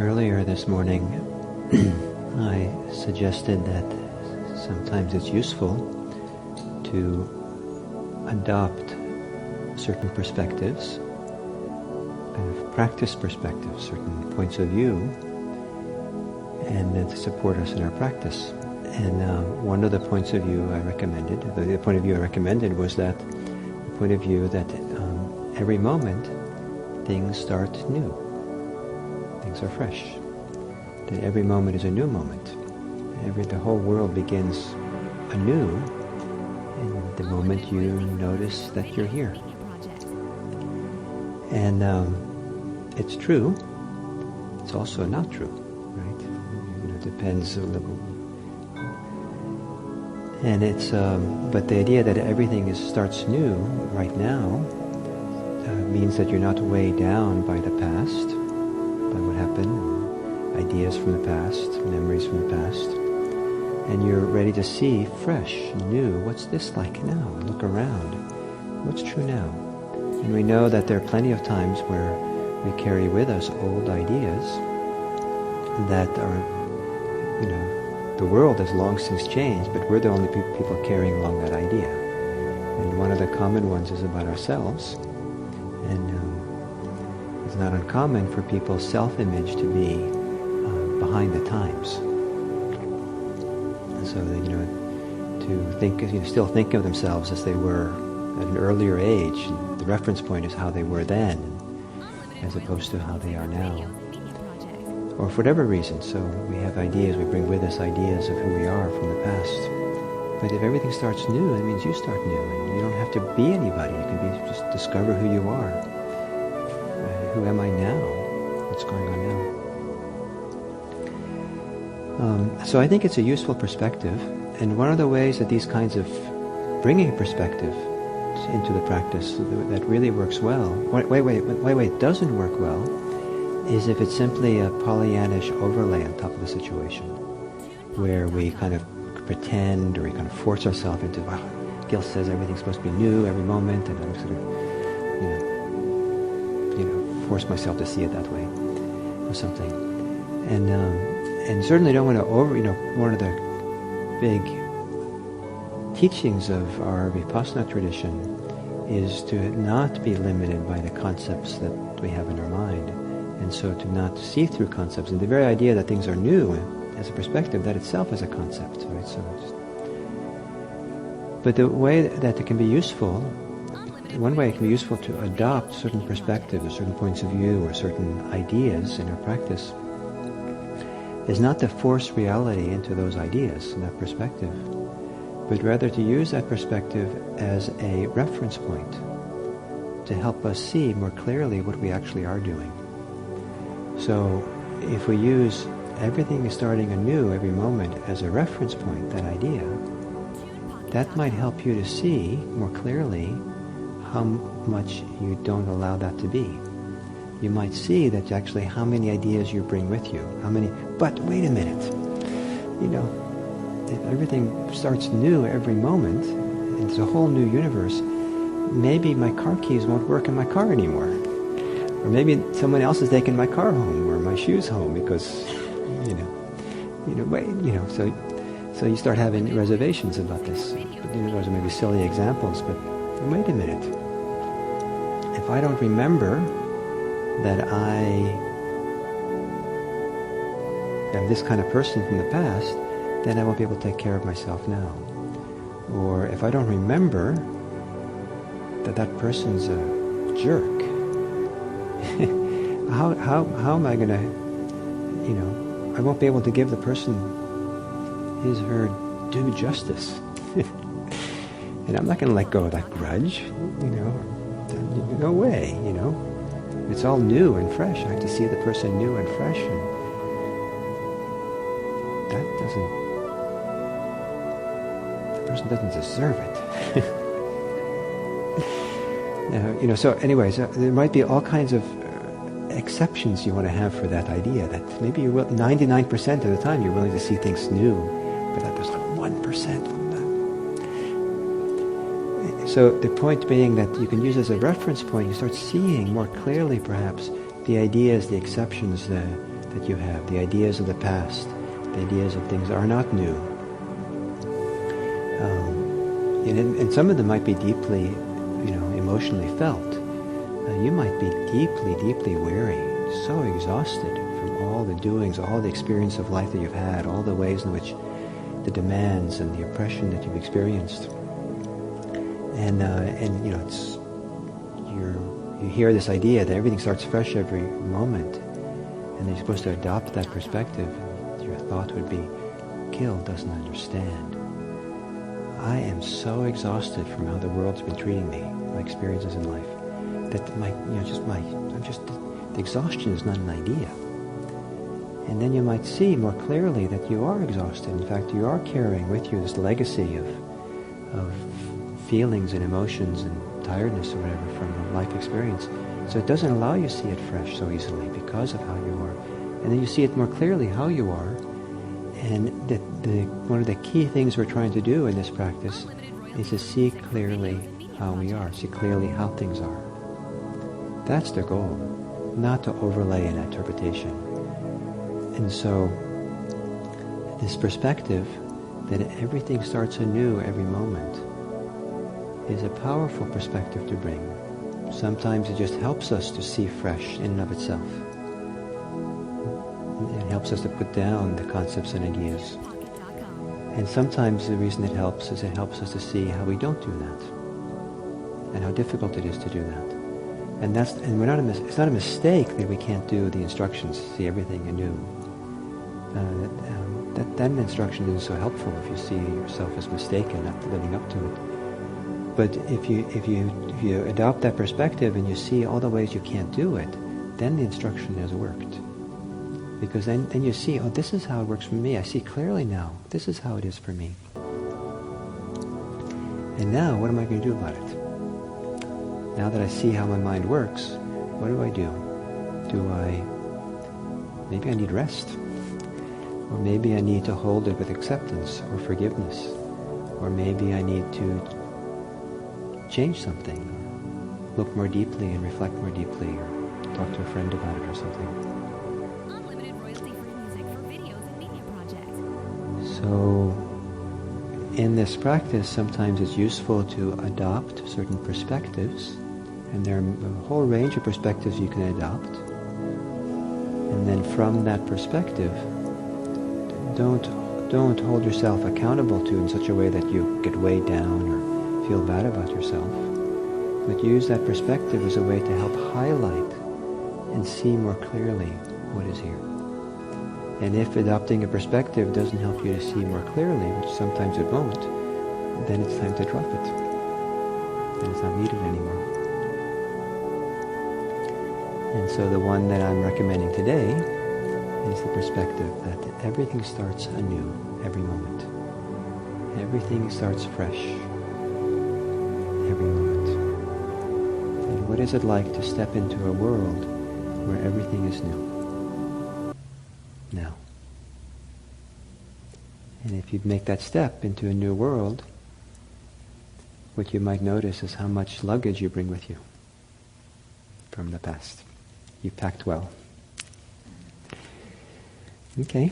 Earlier this morning, I suggested that sometimes it's useful to adopt certain perspectives, kind of practice perspectives, certain points of view, and to support us in our practice. And one of the points of view I recommended, the point of view I recommended was that the point of view that every moment things start new. Things are fresh. That every moment is a new moment. The whole world begins anew in the moment you notice that you're here. And it's true. It's also not true, right? It depends a little. And it's, but the idea that everything starts new right now means that you're not weighed down by the past, by what happened, ideas from the past, memories from the past, and you're ready to see fresh, new, what's this like now? Look around. What's true now? And we know that there are plenty of times where we carry with us old ideas that are, the world has long since changed, but we're the only people carrying along that idea. And one of the common ones is about ourselves. And it's not uncommon for people's self-image to be behind the times. And so that, to think, still think of themselves as they were at an earlier age. The reference point is how they were then, as opposed to how they are now. Or for whatever reason. So we have ideas, we bring with us ideas of who we are from the past. But if everything starts new, it means you start new. And you don't have to be anybody. You can just discover who you are. Who am I now? What's going on now? So I think it's a useful perspective. And one of the ways that these kinds of bringing perspective into the practice that really works well, it doesn't work well, is if it's simply a Pollyannish overlay on top of the situation, where we kind of pretend or we kind of force ourselves into, Gil says everything's supposed to be new every moment, and I'm sort of, force myself to see it that way, or something. And certainly don't want to one of the big teachings of our Vipassana tradition is to not be limited by the concepts that we have in our mind. And so to not see through concepts, and the very idea that things are new as a perspective, that itself is a concept, right? But the way that it can be useful, one way it can be useful to adopt certain perspectives, or certain points of view, or certain ideas in our practice, is not to force reality into those ideas and that perspective, but rather to use that perspective as a reference point to help us see more clearly what we actually are doing. So if we use everything is starting anew every moment as a reference point, that idea, that might help you to see more clearly how much you don't allow that to be. You might see that actually how many ideas you bring with you, but wait a minute, if everything starts new every moment, it's a whole new universe, maybe my car keys won't work in my car anymore. Or maybe someone else has taken my car home or my shoes home because, so you start having reservations about this. Those are maybe silly examples, but wait a minute. If I don't remember that I am this kind of person from the past, then I won't be able to take care of myself now. Or if I don't remember that person's a jerk, how am I going to, I won't be able to give the person his or her due justice. And I'm not going to let go of that grudge, no way, It's all new and fresh. I have to see the person new and fresh, and the person doesn't deserve it. So anyways, there might be all kinds of exceptions you want to have for that idea, that maybe you're 99% of the time you're willing to see things new, but that there's like 1%. So the point being that you can use as a reference point, you start seeing more clearly perhaps the ideas, the exceptions, that you have, the ideas of the past, the ideas of things that are not new. And some of them might be deeply, emotionally felt. You might be deeply, deeply weary, so exhausted from all the doings, all the experience of life that you've had, all the ways in which the demands and the oppression that you've experienced. And it's you hear this idea that everything starts fresh every moment, and you're supposed to adopt that perspective. Your thought would be, Gil doesn't understand. I am so exhausted from how the world's been treating me, my experiences in life, that the exhaustion is not an idea. And then you might see more clearly that you are exhausted. In fact, you are carrying with you this legacy of feelings and emotions and tiredness or whatever from a life experience. So it doesn't allow you to see it fresh so easily because of how you are. And then you see it more clearly how you are. And one of the key things we're trying to do in this practice is to see clearly how we are, see clearly how things are. That's the goal, not to overlay an interpretation. And so this perspective that everything starts anew every moment is a powerful perspective to bring. Sometimes it just helps us to see fresh in and of itself. It helps us to put down the concepts and ideas. And sometimes the reason it helps is it helps us to see how we don't do that, and how difficult it is to do that. And it's not a mistake that we can't do the instructions, see everything anew. That instruction isn't so helpful if you see yourself as mistaken, not living up to it. But if you adopt that perspective and you see all the ways you can't do it, then the instruction has worked. Because then you see, this is how it works for me. I see clearly now. This is how it is for me. And now, what am I going to do about it? Now that I see how my mind works, what do? Maybe I need rest. Or maybe I need to hold it with acceptance or forgiveness. Or maybe I need to change something. Look more deeply and reflect more deeply, or talk to a friend about it or something. So, in this practice, sometimes it's useful to adopt certain perspectives, and there are a whole range of perspectives you can adopt. And then from that perspective, don't hold yourself accountable to in such a way that you get weighed down or feel bad about yourself, but use that perspective as a way to help highlight and see more clearly what is here. And if adopting a perspective doesn't help you to see more clearly, which sometimes it won't, then it's time to drop it. Then it's not needed anymore. And so the one that I'm recommending today is the perspective that everything starts anew every moment. Everything starts fresh every moment. And what is it like to step into a world where everything is new? Now. And if you make that step into a new world, what you might notice is how much luggage you bring with you from the past. You packed well. Okay.